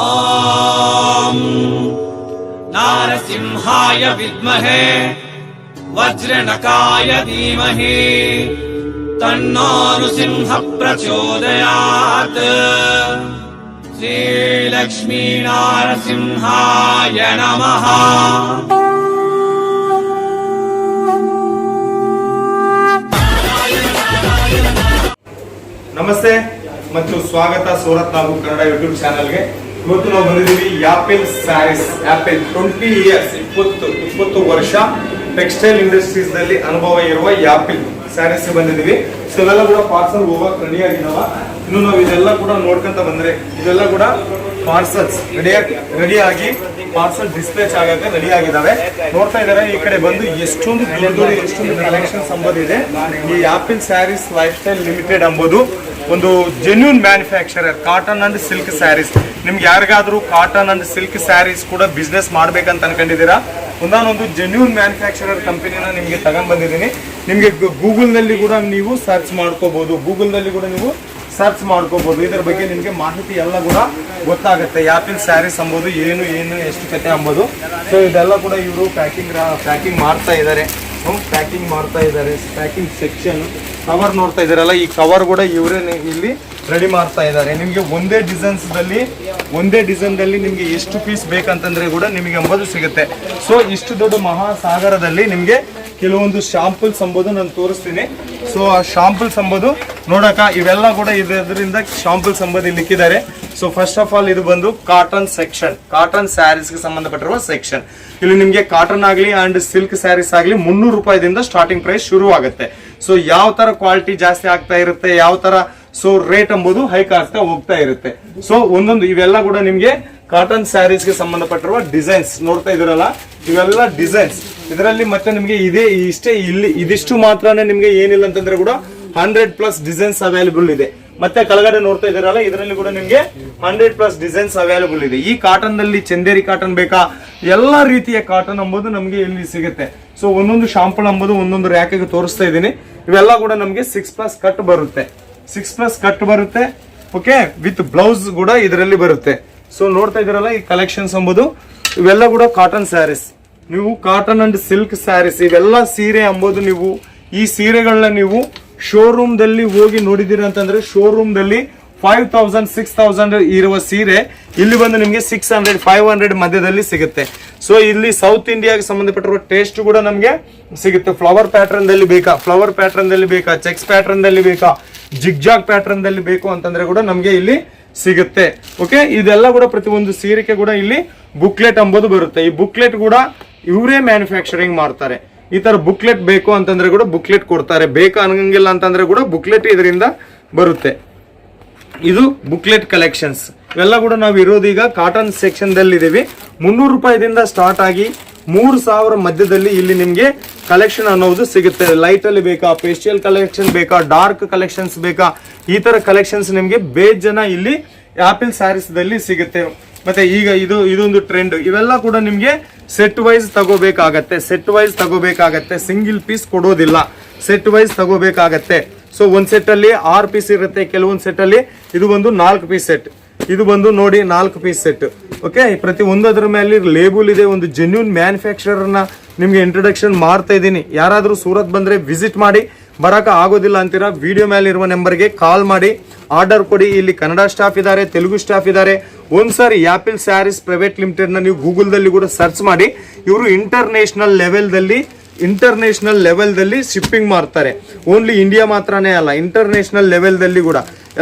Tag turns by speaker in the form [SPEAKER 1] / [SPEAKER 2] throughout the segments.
[SPEAKER 1] ಓಂ ನಾರಸಿಂಹಾಯ ವಿದ್ಮಹೇ ವಜ್ರನಕಾಯ ಧೀಮಹಿ ತನ್ನೋ ನೃಸಿಂಹ ಪ್ರಚೋದಯಾತ್. ಶ್ರೀ ಲಕ್ಷ್ಮೀ ನಾರಸಿಂಹಾಯ ನಮಃ.
[SPEAKER 2] ನಮಸ್ತೆ ಮತ್ತು ಸ್ವಾಗತ ಸೂರತ್ ನಾವು ಕನ್ನಡ ಯೂಟ್ಯೂಬ್ ಚಾನಲ್ಗೆ. ಇವತ್ತು ನಾವು ಬಂದಿದ್ದೀವಿ ಯಾಪಿಲ್ ಸ್ಯಾರೀಸ್. ಯಾಪಿಲ್ 20 years 20 ವರ್ಷ ಟೆಕ್ಸ್ಟೈಲ್ ಇಂಡಸ್ಟ್ರೀಸ್ ನಲ್ಲಿ ಅನುಭವ ಇರುವ ಯಾಪಿಲ್ ಸ್ಯಾರೀಸ್ ಬಂದಿದ್ದೀವಿ. ಸೊ ಇವೆಲ್ಲ ಕೂಡ ಪಾರ್ಸಲ್ ಹೋಗಕ್ ರೆಡಿ ಆಗಿದಾವ. ಇನ್ನು ನಾವು ಇದೆಲ್ಲ ಕೂಡ ನೋಡ್ಕೊಂತ ಬಂದ್ರೆ ಇದೆಲ್ಲ ಕೂಡ ಪಾರ್ಸಲ್ಸ್ ರೆಡಿ ಆಗಿ ಪಾರ್ಸಲ್ ಡಿಸ್ಪ್ಯಾಚ್ ಆಗಕ್ಕೆ ರೆಡಿ ಆಗಿದಾವೆ. ನೋಡ್ತಾ ಇದಾರೆ ಈ ಕಡೆ ಬಂದು ಎಷ್ಟೊಂದು ಕಲೆಕ್ಷನ್ಸ್ ಅಂಬೋದಿದೆ. ಈ Apple Sarees Lifestyle Limited ಅಂಬೋದು ಒಂದು genuine manufacturer cotton and silk sarees. ನಿಮ್ಗೆ ಯಾರಿಗಾದ್ರೂ ಕಾಟನ್ ಅಂಡ್ ಸಿಲ್ಕ್ ಸ್ಯಾರೀಸ್ ಕೂಡ ಬಿಸ್ನೆಸ್ ಮಾಡ್ಬೇಕಂತ ಅನ್ಕೊಂಡಿದ್ದೀರಾ, ಒಂದಾನೊಂದು ಜೆನ್ಯೂನ್ ಮ್ಯಾನುಫ್ಯಾಕ್ಚರರ್ ಕಂಪನಿನ ನಿಮ್ಗೆ ತಗೊಂಡ್ ಬಂದಿದ್ದೀನಿ. ನಿಮ್ಗೆ ಗೂಗಲ್ ನಲ್ಲಿ ಕೂಡ ನೀವು ಸರ್ಚ್ ಮಾಡ್ಕೋಬಹುದು. ಇದರ ಬಗ್ಗೆ ನಿಮ್ಗೆ ಮಾಹಿತಿ ಎಲ್ಲ ಕೂಡ ಗೊತ್ತಾಗುತ್ತೆ. ಯಾಪಿಲ್ ಸ್ಯಾರೀಸ್ ಅಂಬೋದು ಏನು ಎಷ್ಟು ಕತೆ ಅಂಬೋದು. ಸೊ ಇದೆಲ್ಲ ಕೂಡ ಇವರು ಪ್ಯಾಕಿಂಗ್ ಮಾಡ್ತಾ ಇದ್ದಾರೆ. ಪ್ಯಾಕಿಂಗ್ ಸೆಕ್ಷನ್ ಕವರ್ ನೋಡ್ತಾ ಇದಾರಲ್ಲ, ಈ ಕವರ್ ಕೂಡ ಇವರೇ ಇಲ್ಲಿ ರೆಡಿ ಮಾಡ್ತಾ ಇದ್ದಾರೆ. ನಿಮ್ಗೆ ಒಂದೇ ಡಿಸೈನ್ ದಲ್ಲಿ ನಿಮ್ಗೆ ಎಷ್ಟು ಪೀಸ್ ಬೇಕಂತಂದ್ರೆ ಕೂಡ ನಿಮಗೆ ಅಂಬೋದು ಸಿಗುತ್ತೆ. ಸೊ ಇಷ್ಟು ದೊಡ್ಡ ಮಹಾಸಾಗರದಲ್ಲಿ ನಿಮ್ಗೆ ಕೆಲವೊಂದು ಶಾಂಪಲ್ಸ್ ಅಂಬೋದು ನಾನು ತೋರಿಸ್ತೀನಿ. ಸೊ ಆ ಶಾಂಪಲ್ಸ್ ಅಂಬೋದು ನೋಡಕ ಇವೆಲ್ಲ ಕೂಡ ಇದರಿಂದ ಶಾಂಪಲ್ಸ್ ಅಂಬೋದು ಇಲ್ಲಿ ಇಕ್ಕಿದ್ದಾರೆ. ಸೊ ಫಸ್ಟ್ ಆಫ್ ಆಲ್ ಇದು ಬಂದು ಕಾಟನ್ ಸೆಕ್ಷನ್, ಕಾಟನ್ ಸ್ಯಾರೀಸ್ಗೆ ಸಂಬಂಧಪಟ್ಟಿರುವ ಸೆಕ್ಷನ್. ಇಲ್ಲಿ ನಿಮ್ಗೆ ಕಾಟನ್ ಆಗಲಿ ಅಂಡ್ ಸಿಲ್ಕ್ ಸ್ಯಾರೀಸ್ ಆಗಲಿ 300 ರೂಪಾಯಿದಿಂದ ಸ್ಟಾರ್ಟಿಂಗ್ ಪ್ರೈಸ್ ಶುರು ಆಗುತ್ತೆ. ಸೊ ಯಾವ ತರ ಕ್ವಾಲಿಟಿ ಜಾಸ್ತಿ ಆಗ್ತಾ ಇರುತ್ತೆ, ಯಾವ ತರ ಸೊ ರೇಟ್ ಎಂಬುದು ಹೈಕ್ ಆಗ್ತಾ ಹೋಗ್ತಾ ಇರುತ್ತೆ. ಸೊ ಒಂದೊಂದು ಇವೆಲ್ಲ ಕೂಡ ನಿಮ್ಗೆ ಕಾಟನ್ ಸ್ಯಾರೀಸ್ಗೆ ಸಂಬಂಧಪಟ್ಟಿರುವ ಡಿಸೈನ್ಸ್ ನೋಡ್ತಾ ಇದ್ರಲ್ಲ, ಇವೆಲ್ಲ ಡಿಸೈನ್ಸ್. ಇದರಲ್ಲಿ ಮತ್ತೆ ನಿಮ್ಗೆ ಇದಿಷ್ಟು ಮಾತ್ರನೇ ನಿಮ್ಗೆ ಏನಿಲ್ಲ ಅಂತಂದ್ರೆ ಕೂಡ 100+ ಡಿಸೈನ್ಸ್ ಅವೈಲೇಬಲ್ ಇದೆ. ಮತ್ತೆ ಕೆಳಗಡೆ ನೋಡ್ತಾ ಇದ್ದೀರಲ್ಲ, ಇದರಲ್ಲಿ ಕೂಡ ನಿಮ್ಗೆ 100+ ಡಿಸೈನ್ಸ್ ಅವೈಲೇಬಲ್ ಇದೆ. ಈ ಕಾಟನ್ ನಲ್ಲಿ ಚಂದೇರಿ ಕಾಟನ್ ಬೇಕಾ, ಎಲ್ಲಾ ರೀತಿಯ ಕಾಟನ್ ಅಂಬೋದು ನಮ್ಗೆ ಇಲ್ಲಿ ಸಿಗುತ್ತೆ. ಸೊ ಒಂದೊಂದು ಶಾಂಪಲ್ ಅಂಬೋದು ಒಂದೊಂದು ರ್ಯಾಕಿಗೆ ತೋರಿಸ್ತಾ ಇದ್ದೀನಿ. ಇವೆಲ್ಲ ಕೂಡ ನಮ್ಗೆ 6+ ಕಟ್ ಬರುತ್ತೆ. ಓಕೆ, ವಿತ್ ಬ್ಲೌಸ್ ಕೂಡ ಇದರಲ್ಲಿ ಬರುತ್ತೆ. ಸೊ ನೋಡ್ತಾ ಇದ್ದೀರಲ್ಲ, ಈ ಕಲೆಕ್ಷನ್ಸ್ ಅಂಬೋದು ಇವೆಲ್ಲ ಕೂಡ ಕಾಟನ್ ಸ್ಯಾರೀಸ್. ನೀವು ಕಾಟನ್ ಅಂಡ್ ಸಿಲ್ಕ್ ಸ್ಯಾರೀಸ್ ಇವೆಲ್ಲ ಸೀರೆ ಅಂಬೋದು ನೀವು ಈ ಸೀರೆಗಳನ್ನ ನೀವು ಶೋರೂಮ್ ದಲ್ಲಿ ಹೋಗಿ ನೋಡಿದೀರಿ ಅಂತಂದ್ರೆ ಶೋರೂಮ್ ದಲ್ಲಿ 5000 6000 ಇರುವ ಸೀರೆ ಇಲ್ಲಿ ಬಂದು ನಿಮ್ಗೆ 600 500 ಮಧ್ಯದಲ್ಲಿ ಸಿಗುತ್ತೆ. ಸೊ ಇಲ್ಲಿ ಸೌತ್ ಇಂಡಿಯಾಗೆ ಸಂಬಂಧಪಟ್ಟಿರುವ ಟೇಸ್ಟ್ ಕೂಡ ನಮ್ಗೆ ಸಿಗುತ್ತೆ. ಫ್ಲವರ್ ಪ್ಯಾಟರ್ನ್ ದಲ್ಲಿ ಬೇಕಾ, ಚೆಕ್ಸ್ ಪ್ಯಾಟರ್ನ್ ದಲ್ಲಿ ಬೇಕಾ, ಜಿಗ್ಜಾಗ್ ಪ್ಯಾಟರ್ನ್ ದಲ್ಲಿ ಬೇಕು ಅಂತಂದ್ರೆ ಕೂಡ ನಮ್ಗೆ ಇಲ್ಲಿ ಸಿಗುತ್ತೆ. ಓಕೆ, ಇದೆಲ್ಲ ಕೂಡ ಪ್ರತಿಯೊಂದು ಸೀರೆಗೆ ಕೂಡ ಇಲ್ಲಿ ಬುಕ್ಲೆಟ್ ಅಂಬೋದು ಬರುತ್ತೆ. ಈ ಬುಕ್ಲೆಟ್ ಕೂಡ ಇವರೇ ಮ್ಯಾನುಫ್ಯಾಕ್ಚರಿಂಗ್ ಮಾಡ್ತಾರೆ. ಈ ತರ ಬುಕ್ಲೆಟ್ ಬೇಕು ಅಂತಂದ್ರೆ ಕೂಡ ಬುಕ್ಲೆಟ್ ಕೊಡ್ತಾರೆ, ಬೇಕು ಅನ್ನಂಗಿಲ್ಲ ಅಂತಂದ್ರೆ ಕೂಡ ಬುಕ್ಲೆಟ್ ಇದರಿಂದ ಬರುತ್ತೆ. ಇದು ಬುಕ್ಲೆಟ್ ಕಲೆಕ್ಷನ್ಸ್. ಇವೆಲ್ಲ ಕೂಡ ನಾವು ಇರೋದೀಗ ಕಾಟನ್ ಸೆಕ್ಷನ್ ದಲ್ಲಿ ಇದೀವಿ. 300 ರೂಪಾಯಿದಿಂದ ಸ್ಟಾರ್ಟ್ ಆಗಿ 3000 ಮಧ್ಯದಲ್ಲಿ ಇಲ್ಲಿ ನಿಮ್ಗೆ ಕಲೆಕ್ಷನ್ ಅನ್ನೋದು ಸಿಗುತ್ತೆ. ಲೈಟ್ ಅಲ್ಲಿ ಬೇಕಾ, ಪೇಸ್ಟಲ್ ಕಲೆಕ್ಷನ್ ಬೇಕಾ, ಡಾರ್ಕ್ ಕಲೆಕ್ಷನ್ಸ್ ಬೇಕಾ, ಈ ತರ ಕಲೆಕ್ಷನ್ಸ್ ನಿಮ್ಗೆ ಬೇಜನ ಇಲ್ಲಿ ಆಪಿಲ್ ಸ್ಯಾರೀಸ್ ದಲ್ಲಿ ಸಿಗುತ್ತೆ. ಮತ್ತೆ ಈಗ ಇದೊಂದು ಟ್ರೆಂಡ್. ಇವೆಲ್ಲ ಕೂಡ ನಿಮ್ಗೆ ಸೆಟ್ ವೈಸ್ ತಗೋಬೇಕಾಗತ್ತೆ. ಸಿಂಗಲ್ ಪೀಸ್ ಕೊಡೋದಿಲ್ಲ, ಸೆಟ್ ವೈಸ್ ತಗೋಬೇಕಾಗತ್ತೆ. ಸೊ ಒಂದ್ ಸೆಟ್ ಅಲ್ಲಿ 6 ಪೀಸ್ ಇರುತ್ತೆ, ಕೆಲವೊಂದ್ ಸೆಟ್ ಅಲ್ಲಿ ಇದು ಒಂದು 4 ಪೀಸ್ ಸೆಟ್, ಇದು ಬಂದು ನೋಡಿ 4 ಪೀಸ್ ಸೆಟ್. ಓಕೆ, ಪ್ರತಿ ಒಂದರ ಮೇಲೆ ಲೇಬಲ್ ಇದೆ. ಒಂದು ಜೆನ್ಯೂನ್ ಮ್ಯಾನುಫ್ಯಾಕ್ಚರರ್ ನ ನಿಮ್ಗೆ ಇಂಟ್ರೊಡಕ್ಷನ್ ಮಾಡ್ತಾ ಇದ್ದೀನಿ. ಯಾರಾದ್ರೂ ಸೂರತ್ ಬಂದ್ರೆ ವಿಸಿಟ್ ಮಾಡಿ, ಬರಕ ಆಗೋದಿಲ್ಲ ಅಂತೀರಾ ವಿಡಿಯೋ ಮೇಲೆ ಇರುವ ನಂಬರ್ಗೆ ಕಾಲ್ ಮಾಡಿ ಆರ್ಡರ್ ಕೊಡಿ. ಇಲ್ಲಿ ಕನ್ನಡ ಸ್ಟಾಫ್ ಇದ್ದಾರೆ, ತೆಲುಗು ಸ್ಟಾಫ್ ಇದ್ದಾರೆ. ಒಂದ್ಸಾರಿ ಯಾಪಿಲ್ ಸ್ಯಾರೀಸ್ ಪ್ರೈವೇಟ್ ಲಿಮಿಟೆಡ್ ನ ನೀವು ಗೂಗಲ್ ದಲ್ಲಿ ಕೂಡ ಸರ್ಚ್ ಮಾಡಿ. ಇವರು ಇಂಟರ್ನ್ಯಾಷನಲ್ ಲೆವೆಲ್ ದಲ್ಲಿ ಶಿಪ್ಪಿಂಗ್ ಮಾಡ್ತಾರೆ. ಓನ್ಲಿ ಇಂಡಿಯಾ ಮಾತ್ರನೇ ಅಲ್ಲ, ಇಂಟರ್ನ್ಯಾಷನಲ್ ಲೆವೆಲ್ ದಲ್ಲಿ ಕೂಡ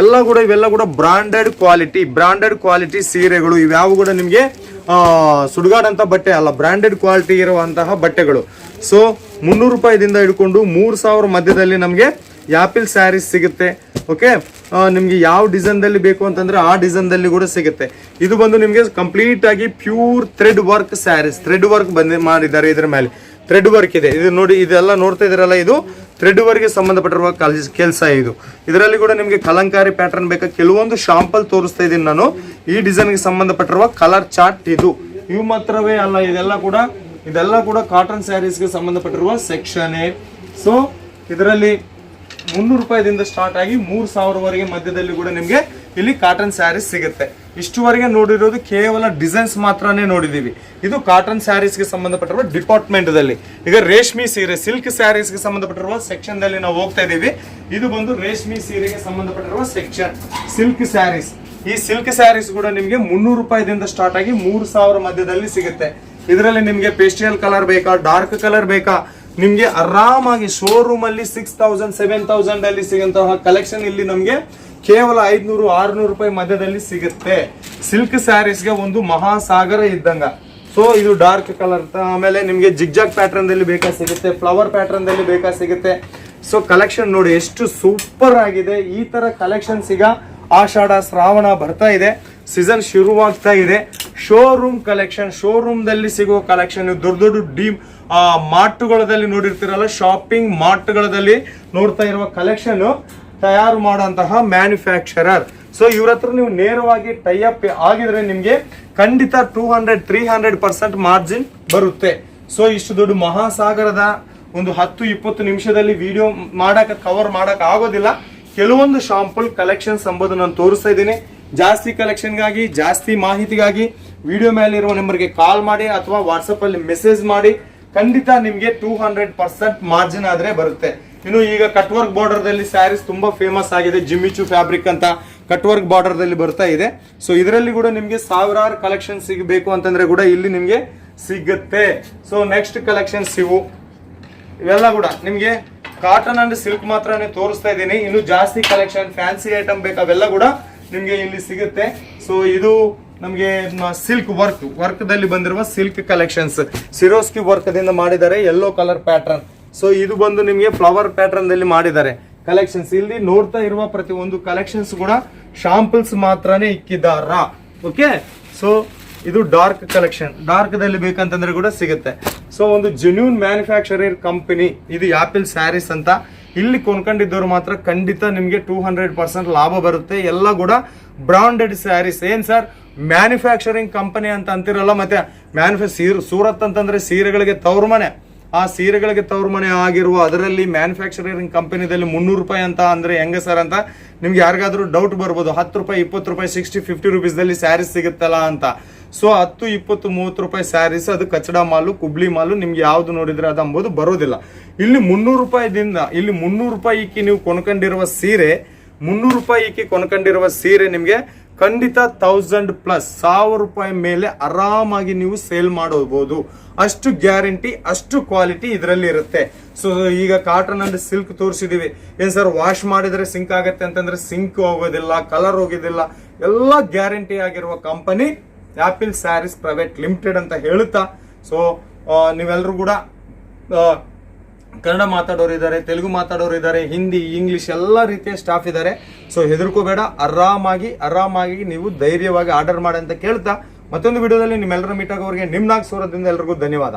[SPEAKER 2] ಇವೆಲ್ಲ ಕೂಡ ಬ್ರಾಂಡೆಡ್ ಕ್ವಾಲಿಟಿ ಸೀರೆಗಳು. ಇವ್ಯಾವು ಕೂಡ ನಿಮ್ಗೆ ಸುಡುಗಾಡಂತ ಬಟ್ಟೆ ಅಲ್ಲ, ಬ್ರಾಂಡೆಡ್ ಕ್ವಾಲಿಟಿ ಇರುವಂತಹ ಬಟ್ಟೆಗಳು. ಸೊ 300 ರೂಪಾಯಿದಿಂದ ಹಿಡ್ಕೊಂಡು 3000 ಮಧ್ಯದಲ್ಲಿ ನಮ್ಗೆ ಯಾಪಿಲ್ ಸ್ಯಾರೀಸ್ ಸಿಗುತ್ತೆ. ಓಕೆ, ನಿಮ್ಗೆ ಯಾವ ಡಿಸೈನ್ ದಲ್ಲಿ ಬೇಕು ಅಂತಂದ್ರೆ ಆ ಡಿಸೈನ್ ದಲ್ಲಿ ಕೂಡ ಸಿಗುತ್ತೆ. ಇದು ಬಂದು ನಿಮ್ಗೆ ಕಂಪ್ಲೀಟ್ ಆಗಿ pure thread work sarees. Thread work ಮಾಡಿದ್ದಾರೆ. ಇದ್ರ ಮೇಲೆ ಥ್ರೆಡ್ ವರ್ಕ್ ಇದೆ. ಇದು ನೋಡಿ, ಇದೆಲ್ಲ ನೋಡ್ತಾ ಇದ್ರಲ್ಲ, ಇದು ಥ್ರೆಡ್ ವರ್ಕ್ ಗೆ ಸಂಬಂಧಪಟ್ಟಿರುವ ಕೆಲಸ. ಇದರಲ್ಲಿ ಕೂಡ ನಿಮ್ಗೆ ಕಲಂಕಾರಿ ಪ್ಯಾಟರ್ನ್ ಬೇಕಾ, ಕೆಲವೊಂದು ಶಾಂಪಲ್ ತೋರಿಸ್ತಾ ಇದ್ದೀನಿ ನಾನು. ಈ ಡಿಸೈನ್ ಗೆ ಸಂಬಂಧಪಟ್ಟಿರುವ ಕಲರ್ ಚಾರ್ಟ್ ಇವು ಮಾತ್ರವೇ ಅಲ್ಲ, ಇದೆಲ್ಲ ಕೂಡ ಕಾಟನ್ ಸ್ಯಾರೀಸ್ ಗೆ ಸಂಬಂಧಪಟ್ಟಿರುವ ಸೆಕ್ಷನ್. ಸೊ ಇದರಲ್ಲಿ 300 ರೂಪಾಯಿದಿಂದ ಸ್ಟಾರ್ಟ್ ಆಗಿ 3000 ವರೆಗೆ ಮಧ್ಯದಲ್ಲಿ ಕೂಡ ನಿಮ್ಗೆ ಇಲ್ಲಿ ಕಾಟನ್ ಸ್ಯಾರೀಸ್ ಸಿಗುತ್ತೆ. ಇಷ್ಟುವರೆಗೆ ನೋಡಿರೋದು ಕೇವಲ ಡಿಸೈನ್ಸ್ ಮಾತ್ರನೇ ನೋಡಿದೀವಿ. ಇದು ಕಾಟನ್ ಸ್ಯಾರೀಸ್ಗೆ ಸಂಬಂಧಪಟ್ಟಿರುವ ಡಿಪಾರ್ಟ್ಮೆಂಟ್ದಲ್ಲಿ. ಈಗ ರೇಷ್ಮೆ ಸೀರೆ ಸಿಲ್ಕ್ ಸ್ಯಾರೀಸ್ಗೆ ಸಂಬಂಧಪಟ್ಟಿರುವ ಸೆಕ್ಷನ್ ದಲ್ಲಿ ನಾವು ಹೋಗ್ತಾ ಇದೀವಿ. ಇದು ಬಂದು ರೇಷ್ಮೆ ಸೀರೆಗೆ ಸಂಬಂಧಪಟ್ಟಿರುವ ಸೆಕ್ಷನ್ ಸಿಲ್ಕ್ ಸ್ಯಾರೀಸ್. ಈ ಸಿಲ್ಕ್ ಸ್ಯಾರೀಸ್ ಕೂಡ ನಿಮಗೆ 300 ರೂಪಾಯಿದಿಂದ ಸ್ಟಾರ್ಟ್ ಆಗಿ 3000 ಮಧ್ಯದಲ್ಲಿ ಸಿಗುತ್ತೆ. ಇದರಲ್ಲಿ ನಿಮಗೆ ಪೇಸ್ಟಲ್ ಕಲರ್ ಬೇಕಾ, ಡಾರ್ಕ್ ಕಲರ್ ಬೇಕಾ, ನಿಮ್ಗೆ ಆರಾಮಾಗಿ ಶೋರೂಮ್ ಅಲ್ಲಿ 6000 7000 ಅಲ್ಲಿ ಸಿಗುವಂತಹ ಕಲೆಕ್ಷನ್ ಇಲ್ಲಿ ನಮ್ಗೆ ಕೇವಲ 500 600 ರೂಪಾಯಿ ಮಧ್ಯದಲ್ಲಿ ಸಿಗುತ್ತೆ. ಸಿಲ್ಕ್ ಸ್ಯಾರೀಸ್ಗೆ ಒಂದು ಮಹಾಸಾಗರ ಇದ್ದಂಗ. ಸೊ ಇದು ಡಾರ್ಕ್ ಕಲರ್, ಆಮೇಲೆ ನಿಮ್ಗೆ ಜಿಗ್ಜಾಗ್ ಪ್ಯಾಟರ್ನ್ ದಲ್ಲಿ ಬೇಕಾ ಸಿಗುತ್ತೆ, ಫ್ಲವರ್ ಪ್ಯಾಟರ್ನ್ ದಲ್ಲಿ ಬೇಕಾ ಸಿಗುತ್ತೆ. ಸೊ ಕಲೆಕ್ಷನ್ ನೋಡಿ ಎಷ್ಟು ಸೂಪರ್ ಆಗಿದೆ. ಈ ತರ ಕಲೆಕ್ಷನ್ಸ್ ಈಗ ಆಷಾಢ ಶ್ರಾವಣ ಬರ್ತಾ ಇದೆ, ಸೀಸನ್ ಶುರುವಾಗ್ತಾ ಇದೆ. ಶೋರೂಮ್ ಕಲೆಕ್ಷನ್, ಶೋರೂಮ್ ದಲ್ಲಿ ಸಿಗುವ ಕಲೆಕ್ಷನ್, ದೊಡ್ಡ ದೊಡ್ಡ ಮಾರ್ಟ್ಗಳಲ್ಲಿ ನೋಡಿರ್ತೀರಲ್ಲ, ಶಾಪಿಂಗ್ ಮಾರ್ಟ್ಗಳಲ್ಲಿ ನೋಡ್ತಾ ಇರುವ ಕಲೆಕ್ಷನ್ ತಯಾರು ಮಾಡುವಂತಹ ಮ್ಯಾನುಫ್ಯಾಕ್ಚರರ್. ಸೊ ಇವ್ರ ಹತ್ರ ನೀವು ನೇರವಾಗಿ ಟೈ ಅಪ್ ಆಗಿದ್ರೆ ನಿಮ್ಗೆ ಖಂಡಿತ 200-300% ಮಾರ್ಜಿನ್ ಬರುತ್ತೆ. ಸೊ ಇಷ್ಟು ದೊಡ್ಡ ಮಹಾಸಾಗರದ ಒಂದು 10-20 ನಿಮಿಷದಲ್ಲಿ ವಿಡಿಯೋ ಕವರ್ ಮಾಡಕ್ ಆಗೋದಿಲ್ಲ. ಕೆಲವೊಂದು ಶಾಂಪಲ್ ಕಲೆಕ್ಷನ್ಸ್ ಎಂಬುದು ನಾನು ತೋರಿಸ್ತಾ ಇದ್ದೀನಿ. ಜಾಸ್ತಿ ಕಲೆಕ್ಷನ್ಗಾಗಿ, ಜಾಸ್ತಿ ಮಾಹಿತಿಗಾಗಿ ವಿಡಿಯೋ ಮೇಲೆ ಇರುವ ನಂಬರ್ಗೆ ಕಾಲ್ ಮಾಡಿ ಅಥವಾ ವಾಟ್ಸಪ್ ಅಲ್ಲಿ ಮೆಸೇಜ್ ಮಾಡಿ. ಖಂಡಿತ ನಿಮ್ಗೆ 200% ಮಾರ್ಜಿನ್ ಆದ್ರೆ ಬರುತ್ತೆ. ಇನ್ನು ಈಗ ಕಟ್ ವರ್ಕ್ ಬಾರ್ಡರ್ ದಲ್ಲಿ ಸ್ಯಾರೀಸ್ ತುಂಬಾ ಫೇಮಸ್ ಆಗಿದೆ. ಜಿಮ್ಮಿಚು ಫ್ಯಾಬ್ರಿಕ್ ಅಂತ ಕಟ್ ವರ್ಕ್ ಬಾರ್ಡರ್ ದಲ್ಲಿ ಬರ್ತಾ ಇದೆ. ಸೊ ಇದರಲ್ಲಿ ಕೂಡ ನಿಮ್ಗೆ ಸಾವಿರಾರು ಕಲೆಕ್ಷನ್ ಸಿಗಬೇಕು ಅಂತಂದ್ರೆ ಕೂಡ ಇಲ್ಲಿ ನಿಮ್ಗೆ ಸಿಗುತ್ತೆ. ಸೊ ನೆಕ್ಸ್ಟ್ ಕಲೆಕ್ಷನ್ಸ್ ಇವೆಲ್ಲ ಕೂಡ ನಿಮ್ಗೆ ಕಾಟನ್ ಅಂಡ್ ಸಿಲ್ಕ್ ಮಾತ್ರನೇ ತೋರಿಸ್ತಾ ಇದ್ದೀನಿ. ಇನ್ನು ಜಾಸ್ತಿ ಕಲೆಕ್ಷನ್, ಫ್ಯಾನ್ಸಿ ಐಟಮ್ ಬೇಕು, ಅವೆಲ್ಲ ಕೂಡ ನಿಮ್ಗೆ ಇಲ್ಲಿ ಸಿಗುತ್ತೆ. ಸೊ ಇದು ನಮ್ಗೆ ಸಿಲ್ಕ್ ವರ್ಕ್ ದಲ್ಲಿ ಬಂದಿರುವ ಸಿಲ್ಕ್ ಕಲೆಕ್ಷನ್ಸ್, ಸಿರೋಸ್ಕಿ ವರ್ಕ್ ದಿಂದ ಮಾಡಿದ್ದಾರೆ, ಯೆಲ್ಲೋ ಕಲರ್ ಪ್ಯಾಟರ್ನ್. ಸೊ ಇದು ಬಂದು ನಿಮ್ಗೆ ಫ್ಲವರ್ ಪ್ಯಾಟರ್ನ್ ದಲ್ಲಿ ಮಾಡಿದ್ದಾರೆ ಕಲೆಕ್ಷನ್ಸ್. ಇಲ್ಲಿ ನೋಡ್ತಾ ಇರುವ ಪ್ರತಿ ಒಂದು ಕಲೆಕ್ಷನ್ಸ್ ಕೂಡ ಶಾಂಪಲ್ಸ್ ಮಾತ್ರನೇ ಇಕ್ಕಿದಾರ. ಓಕೆ, ಸೊ ಇದು ಡಾರ್ಕ್ ಕಲೆಕ್ಷನ್, ಡಾರ್ಕ್ ದಲ್ಲಿ ಬೇಕಂತಂದ್ರೆ ಕೂಡ ಸಿಗುತ್ತೆ. ಸೊ ಒಂದು ಜೆನ್ಯೂನ್ ಮ್ಯಾನುಫ್ಯಾಕ್ಚರರ್ ಕಂಪನಿ ಇದು ಆಪಲ್ ಸ್ಯಾರೀಸ್ ಅಂತ. ಇಲ್ಲಿ ಕೊಂಡ್ಕೊಂಡಿದ್ದವರು ಮಾತ್ರ ಖಂಡಿತ ನಿಮ್ಗೆ 200% ಲಾಭ ಬರುತ್ತೆ. ಎಲ್ಲ ಕೂಡ ಬ್ರಾಂಡೆಡ್ ಸ್ಯಾರೀಸ್. ಏನ್ ಸರ್ ಮ್ಯಾನುಫ್ಯಾಕ್ಚರಿಂಗ್ ಕಂಪನಿ ಅಂತ ಅಂತಿರಲ್ಲ, ಮತ್ತೆ ಸೂರತ್ ಅಂತಂದ್ರೆ ಸೀರೆಗಳಿಗೆ ತವರು ಮನೆ. ಆ ಸೀರೆಗಳಿಗೆ ತವರು ಮನೆ ಆಗಿರುವ ಅದರಲ್ಲಿ ಮ್ಯಾನುಫ್ಯಾಕ್ಚರಿಂಗ್ ಕಂಪನಿದಲ್ಲಿ 300 ರೂಪಾಯಿ ಅಂತ ಅಂದ್ರೆ ಹೆಂಗ ಸರ್ ಅಂತ ನಿಮ್ಗೆ ಯಾರಿಗಾದ್ರೂ ಡೌಟ್ ಬರ್ಬೋದು. 10 ರೂಪಾಯಿ 20 ರೂಪಾಯಿ 60-50 ರುಪೀಸ್ದಲ್ಲಿ ಸ್ಯಾರೀಸ್ ಸಿಗುತ್ತಲ್ಲ ಅಂತ. ಸೊ 10, 20, 30 ರೂಪಾಯಿ ಸ್ಯಾರೀಸ್ ಅದು ಕಚಡಾ ಮಾಲು, ಕುಬ್ಲಿ ಮಾಲು, ನಿಮ್ಗೆ ಯಾವ್ದು ನೋಡಿದ್ರೆ ಅದು ಅಂಬೋದು ಬರೋದಿಲ್ಲ. ಇಲ್ಲಿ 300 ರೂಪಾಯಿದಿಂದ ಇಲ್ಲಿ 300 ರೂಪಾಯಿಗೆ ನೀವು ಕೊಂಡ್ಕೊಂಡಿರುವ ಸೀರೆ, 300 ರೂಪಾಯಿಗೆ ಕೊಂಡ್ಕೊಂಡಿರುವ ಸೀರೆ ನಿಮ್ಗೆ ಖಂಡಿತ 1000+ ರೂಪಾಯಿ ಮೇಲೆ ಆರಾಮಾಗಿ ನೀವು ಸೇಲ್ ಮಾಡಬಹುದು. ಅಷ್ಟು ಗ್ಯಾರಂಟಿ, ಅಷ್ಟು ಕ್ವಾಲಿಟಿ ಇದರಲ್ಲಿ ಇರುತ್ತೆ. ಸೊ ಈಗ ಕಾಟನ್ ಅಂಡ್ ಸಿಲ್ಕ್ ತೋರಿಸಿದೀವಿ. ಏನ್ ಸರ್ ವಾಶ್ ಮಾಡಿದ್ರೆ ಸಿಂಕ್ ಆಗತ್ತೆ ಅಂತಂದ್ರೆ ಸಿಂಕ್ ಹೋಗೋದಿಲ್ಲ, ಕಲರ್ ಹೋಗೋದಿಲ್ಲ. ಎಲ್ಲ ಗ್ಯಾರಂಟಿ ಆಗಿರುವ company Apple Sarees Private Limited ಅಂತ ಹೇಳುತ್ತಾ, ಸೊ ನೀವೆಲ್ಲರೂ ಕೂಡ ಕನ್ನಡ ಮಾತಾಡೋರು ಇದ್ದಾರೆ, ತೆಲುಗು ಮಾತಾಡೋರು ಇದ್ದಾರೆ, ಹಿಂದಿ, ಇಂಗ್ಲಿಷ್ ಎಲ್ಲ ರೀತಿಯ ಸ್ಟಾಫ್ ಇದ್ದಾರೆ. ಸೊ ಹೆದರ್ಕೋಬೇಡ, ಆರಾಮಾಗಿ ನೀವು ಧೈರ್ಯವಾಗಿ ಆರ್ಡರ್ ಮಾಡಿ ಅಂತ ಕೇಳ್ತಾ ಮತ್ತೊಂದು ವಿಡಿಯೋದಲ್ಲಿ ನಿಮ್ಮೆಲ್ಲರ ಮೀಟ್ ಆಗೋರಿಗೆ ನಿಮ್ಮ ನಾಗ್ ಸೂರತ್ದಿಂದ ಎಲ್ರಿಗೂ ಧನ್ಯವಾದ.